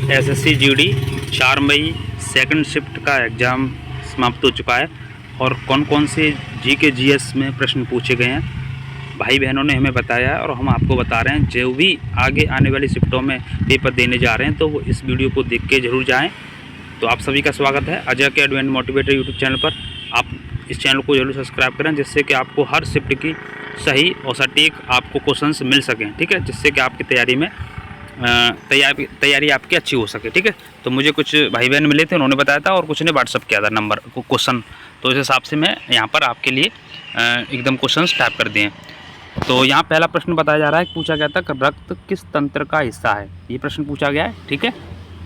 SSC GD 4 मई second shift का exam समाप्त हो चुका है और कौन कौन से जीके जीएस में प्रश्न पूछे गए हैं भाई बहनों ने हमें बताया है और हम आपको बता रहे हैं। जो भी आगे आने वाली शिफ्टों में पेपर देने जा रहे हैं तो वो इस वीडियो को देख के ज़रूर जाएं। तो आप सभी का स्वागत है अजय के एडवेंट मोटिवेटर यूट्यूब चैनल पर। आप इस चैनल को जरूर सब्सक्राइब करें जिससे कि आपको हर शिफ्ट की सही और सटीक आपको क्वेश्चंस मिल सकें, ठीक है, जिससे कि आपकी तैयारी में तैयारी आपकी अच्छी हो सके, ठीक है। तो मुझे कुछ भाई बहन मिले थे, उन्होंने बताया था और कुछ ने व्हाट्सअप किया था नंबर को क्वेश्चन, तो इस हिसाब से मैं यहाँ पर आपके लिए एकदम क्वेश्चंस टाइप कर दिए। तो यहाँ पहला प्रश्न बताया जा रहा है, पूछा गया था कि रक्त किस तंत्र का हिस्सा है। ये प्रश्न पूछा गया है, ठीक है,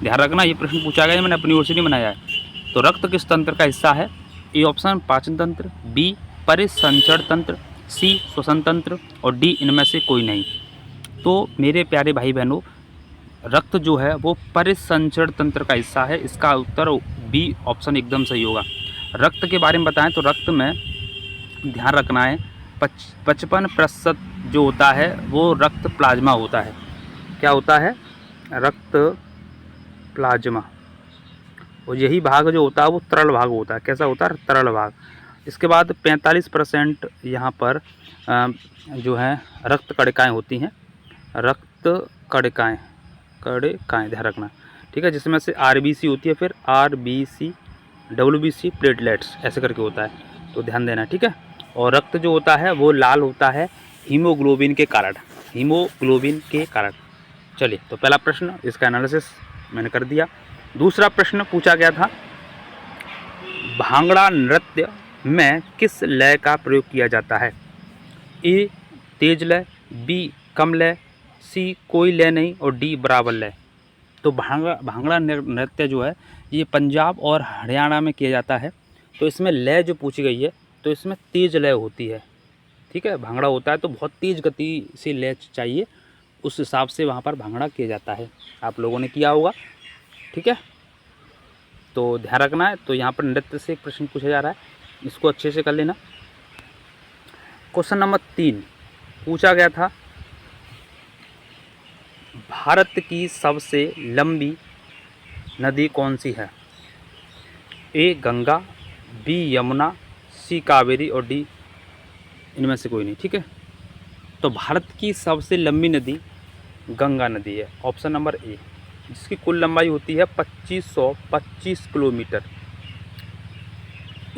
ध्यान रखना। ये प्रश्न पूछा गया है, मैंने अपनी ओर से नहीं बनाया है। तो रक्त किस तंत्र का हिस्सा है? ए ऑप्शन पाचन तंत्र, बी परिसंचरण तंत्र, सी श्वसन तंत्र और डी इनमें से कोई नहीं। तो मेरे प्यारे भाई बहनों, रक्त जो है वो परिसंचरण तंत्र का हिस्सा है। इसका उत्तर बी ऑप्शन एकदम सही होगा। रक्त के बारे में बताएं तो रक्त में ध्यान रखना है 55% जो होता है वो रक्त प्लाज्मा होता है। क्या होता है? रक्त प्लाज्मा। और यही भाग जो होता है वो तरल भाग होता है। कैसा होता है? तरल भाग। इसके बाद 45% यहाँ पर जो है रक्त कणिकाएँ होती हैं। रक्त कणिकाएँ ध्यान रखना, ठीक है, जिसमें से आरबीसी होती है, फिर आरबीसी, डब्ल्यूबीसी, प्लेटलेट्स ऐसे करके होता है, तो ध्यान देना, ठीक है। और रक्त जो होता है वो लाल होता है हीमोग्लोबिन के कारण। चलिए, तो पहला प्रश्न इसका एनालिसिस मैंने कर दिया। दूसरा प्रश्न पूछा गया था, भांगड़ा नृत्य में किस लय का प्रयोग किया जाता है? ए तेज लय, बी कम लय, सी कोई लय नहीं और डी बराबर लय। तो भांगड़ा नृत्य जो है ये पंजाब और हरियाणा में किया जाता है। तो इसमें लय जो पूछी गई है तो इसमें तेज लय होती है, ठीक है। भांगड़ा होता है तो बहुत तेज गति से लय चाहिए, उस हिसाब से वहाँ पर भांगड़ा किया जाता है। आप लोगों ने किया होगा, ठीक है, तो ध्यान रखना है। तो यहाँ पर नृत्य से एक प्रश्न पूछा जा रहा है, इसको अच्छे से कर लेना। क्वेश्चन नंबर 3 पूछा गया था, भारत की सबसे लंबी नदी कौन सी है? ए गंगा, बी यमुना, सी कावेरी और डी इनमें से कोई नहीं, ठीक है। तो भारत की सबसे लंबी नदी गंगा नदी है, ऑप्शन नंबर ए, जिसकी कुल लंबाई होती है 2525 किलोमीटर।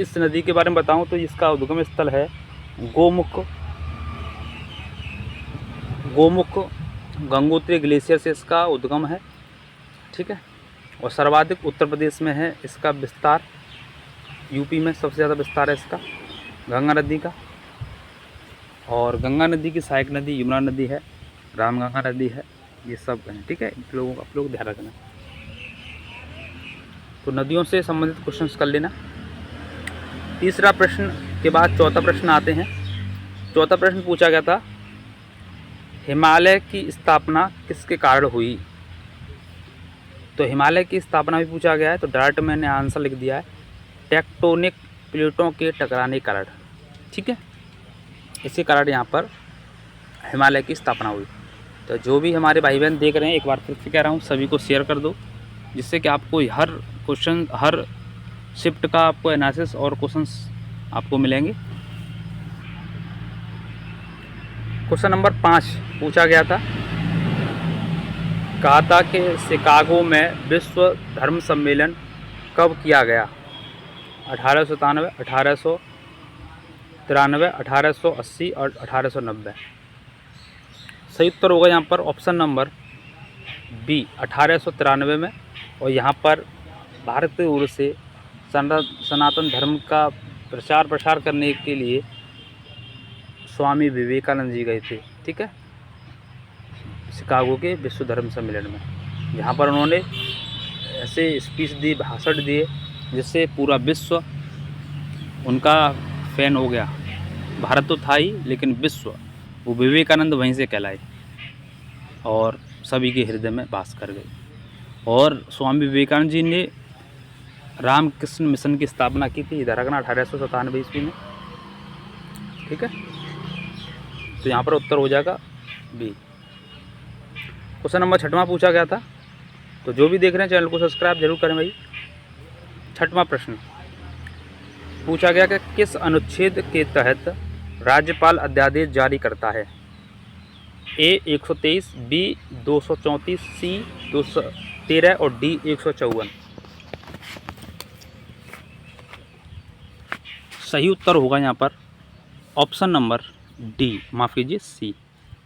इस नदी के बारे में बताऊं तो इसका उद्गम स्थल है गोमुख गंगोत्री ग्लेशियर से इसका उद्गम है, ठीक है। और सर्वाधिक उत्तर प्रदेश में है इसका विस्तार, यूपी में सबसे ज़्यादा विस्तार है इसका गंगा नदी का। और गंगा नदी की सहायक नदी यमुना नदी है, रामगंगा नदी है, ये सब हैं, ठीक है। आप लोग ध्यान रखना। तो नदियों से संबंधित क्वेश्चंस कर लेना। तीसरा प्रश्न के बाद चौथा प्रश्न आते हैं। चौथा प्रश्न पूछा गया था, हिमालय की स्थापना किसके कारण हुई? तो हिमालय की स्थापना भी पूछा गया है, तो डायरेक्ट मैंने आंसर लिख दिया है, टेक्टोनिक प्लेटों के टकराने के कारण, ठीक है। इसी कारण यहाँ पर हिमालय की स्थापना हुई। तो जो भी हमारे भाई बहन देख रहे हैं, एक बार फिर से कह रहा हूँ, सभी को शेयर कर दो, जिससे कि आपको हर क्वेश्चन, हर शिफ्ट का आपको एनालिसिस और क्वेश्चंस आपको मिलेंगे। क्वेश्चन नंबर 5 पूछा गया था, कहा था कि शिकागो में विश्व धर्म सम्मेलन कब किया गया? 1897, 1893, 1880 और 1890। सही उत्तर होगा यहाँ पर ऑप्शन नंबर बी 1893 में। और यहाँ पर भारत की ओर से सनातन धर्म का प्रचार प्रसार करने के लिए स्वामी विवेकानंद जी गए थे, ठीक है, शिकागो के विश्व धर्म सम्मेलन में, जहाँ पर उन्होंने ऐसे स्पीच दी, भाषण दिए, जिससे पूरा विश्व उनका फैन हो गया। भारत तो था ही, लेकिन विश्व, वो विवेकानंद वहीं से कहलाए और सभी के हृदय में वास कर गए। और स्वामी विवेकानंद जी ने रामकृष्ण मिशन की स्थापना की थी, इधर रखना 1897 ईस्वी में, ठीक है। तो यहाँ पर उत्तर हो जाएगा बी। क्वेश्चन नंबर 6वां पूछा गया था, तो जो भी देख रहे हैं चैनल को सब्सक्राइब जरूर करें भाई। छठवां प्रश्न पूछा गया कि किस अनुच्छेद के तहत राज्यपाल अध्यादेश जारी करता है? ए 123, बी 234, सी 213 और डी 154। सही उत्तर होगा यहाँ पर ऑप्शन नंबर डी, माफ़ कीजिए सी।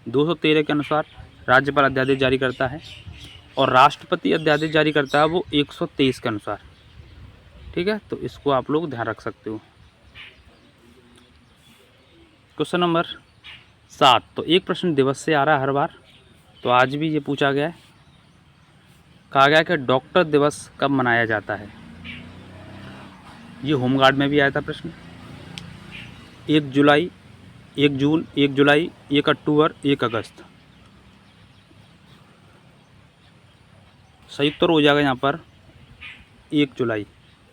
213 के अनुसार राज्यपाल अध्यादेश जारी करता है और राष्ट्रपति अध्यादेश जारी करता है वो 123 के अनुसार। ठीक है, तो इसको आप लोग ध्यान रख सकते हो। क्वेश्चन नंबर 7, तो एक प्रश्न दिवस से आ रहा है हर बार, तो आज भी ये पूछा गया है। कहा गया कि डॉक्टर दिवस कब मनाया जाता है? ये होमगार्ड में भी आया था प्रश्न। 1 जुलाई, 1 जून, 1 जुलाई, 1 अक्टूबर, 1 अगस्त। सही उत्तर हो जाएगा यहाँ पर 1 जुलाई।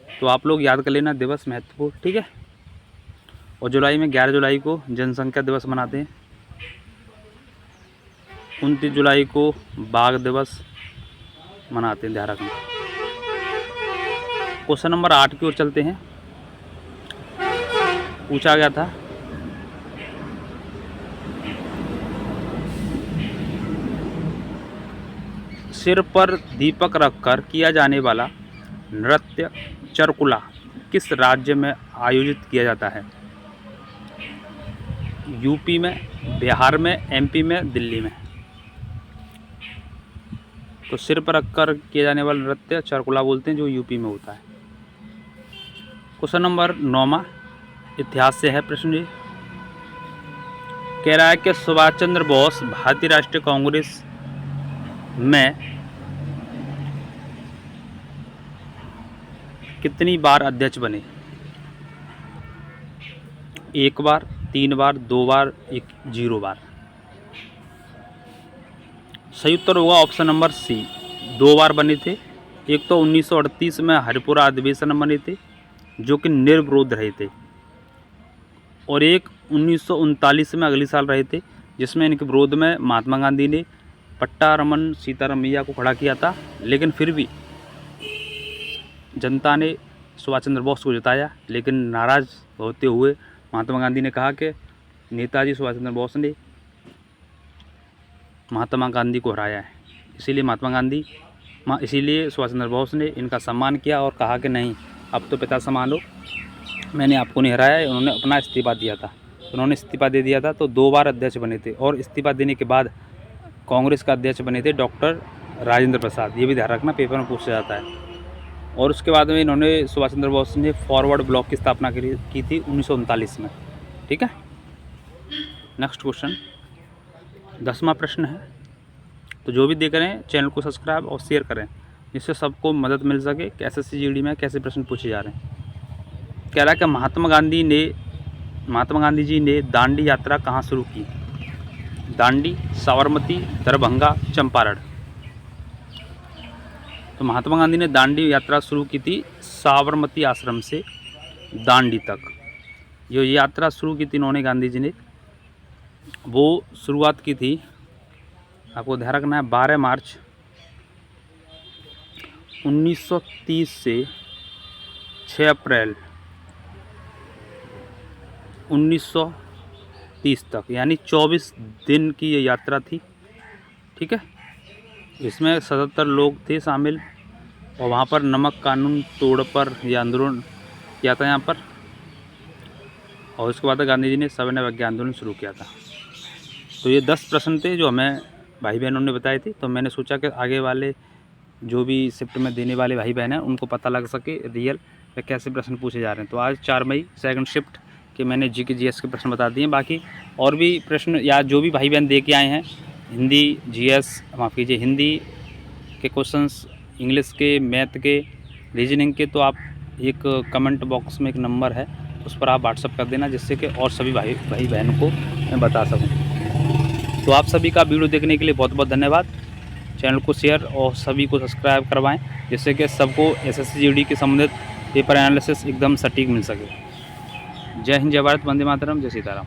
तो आप लोग याद कर लेना दिवस महत्वपूर्ण, ठीक है। और जुलाई में 11 जुलाई को जनसंख्या दिवस मनाते हैं। 29 जुलाई को बाघ दिवस मनाते हैं, ध्यान रखना। क्वेश्चन नंबर 8 की ओर चलते हैं। पूछा गया था सिर पर दीपक रखकर किया जाने वाला नृत्य चरकुला किस राज्य में आयोजित किया जाता है? यूपी में, बिहार में, एमपी में, दिल्ली में। तो सिर पर रखकर किया जाने वाला नृत्य चरकुला बोलते हैं, जो यूपी में होता है। क्वेश्चन नंबर 9 इतिहास से है प्रश्न। ये कह रहा है कि सुभाष चंद्र बोस भारतीय राष्ट्रीय कांग्रेस में कितनी बार अध्यक्ष बने? 1 बार, 3 बार, 2 बार, 0 बार। सही उत्तर होगा ऑप्शन नंबर सी, 2 बार बने थे। एक तो 1938 में हरिपुरा अधिवेशन बने थे जो कि निर्विरोध रहे थे, और एक 1939 में अगले साल रहे थे जिसमें इनके विरोध में महात्मा गांधी ने पट्टा रमन सीतारामैया को खड़ा किया था। लेकिन फिर भी जनता ने सुभाष चंद्र बोस को जिताया, लेकिन नाराज़ होते हुए महात्मा गांधी ने कहा कि नेताजी सुभाष चंद्र बोस ने महात्मा गांधी को हराया है, इसीलिए सुभाष चंद्र बोस ने इनका सम्मान किया और कहा कि नहीं, अब तो पिता समान लो, मैंने आपको नहीं हराया है। उन्होंने अपना इस्तीफा दिया था, उन्होंने इस्तीफा दे दिया था। तो 2 बार अध्यक्ष बने थे, और इस्तीफा देने के बाद कांग्रेस का अध्यक्ष बने थे डॉक्टर राजेंद्र प्रसाद। ये भी ध्यान रखना, पेपर में पूछा जाता है। और उसके बाद में इन्होंने सुभाष चंद्र बोस ने फॉरवर्ड ब्लॉक की स्थापना की थी 1939 में। ठीक है, नेक्स्ट क्वेश्चन 10वां प्रश्न है। तो जो भी देख रहे हैं चैनल को सब्सक्राइब और शेयर करें, जिससे सबको मदद मिल सके कि एसएससी जीडी में कैसे प्रश्न पूछे जा रहे हैं। कह रहा है कि महात्मा गांधी जी ने दांडी यात्रा कहाँ शुरू की? दांडी, साबरमती, दरभंगा, चंपारण। तो महात्मा गांधी ने दांडी यात्रा शुरू की थी साबरमती आश्रम से दांडी तक। जो यात्रा शुरू की थी इन्होंने, गांधी जी ने, वो शुरुआत की थी, आपको ध्यान रखना है, 12 मार्च 1930 से 6 अप्रैल 1930 तक, यानी 24 दिन की ये यात्रा थी। ठीक है, इसमें 77 लोग थे शामिल, और वहाँ पर नमक कानून तोड़ पर यह आंदोलन किया था यहाँ पर। और उसके बाद गांधी जी ने सविनय अवज्ञा आंदोलन शुरू किया था। तो ये 10 प्रश्न थे जो हमें भाई बहनों ने बताए थे। तो मैंने सोचा कि आगे वाले जो भी शिफ्ट में देने वाले भाई बहन हैं उनको पता लग सके रियल में कैसे प्रश्न पूछे जा रहे हैं। तो आज 4 मई सेकंड शिफ्ट के मैंने जीके जीएस के प्रश्न बता दिए। बाकी और भी प्रश्न या जो भी भाई बहन दे के आए हैं, हिंदी जीएस, माफ़ कीजिए, हिंदी के क्वेश्चंस, इंग्लिश के, मैथ के, रीजनिंग के, तो आप एक कमेंट बॉक्स में एक नंबर है, उस पर आप व्हाट्सअप कर देना, जिससे कि और सभी भाई बहन को मैं बता सकूं। तो आप सभी का वीडियो देखने के लिए बहुत बहुत धन्यवाद। चैनल को शेयर और सभी को सब्सक्राइब करवाएं, जिससे कि सबको एसएससी जीडी के संबंधित पेपर एनालिसिस एकदम सटीक मिल सके। जय हिंद, जय भारत, वंदे मातरम, जय सीताराम।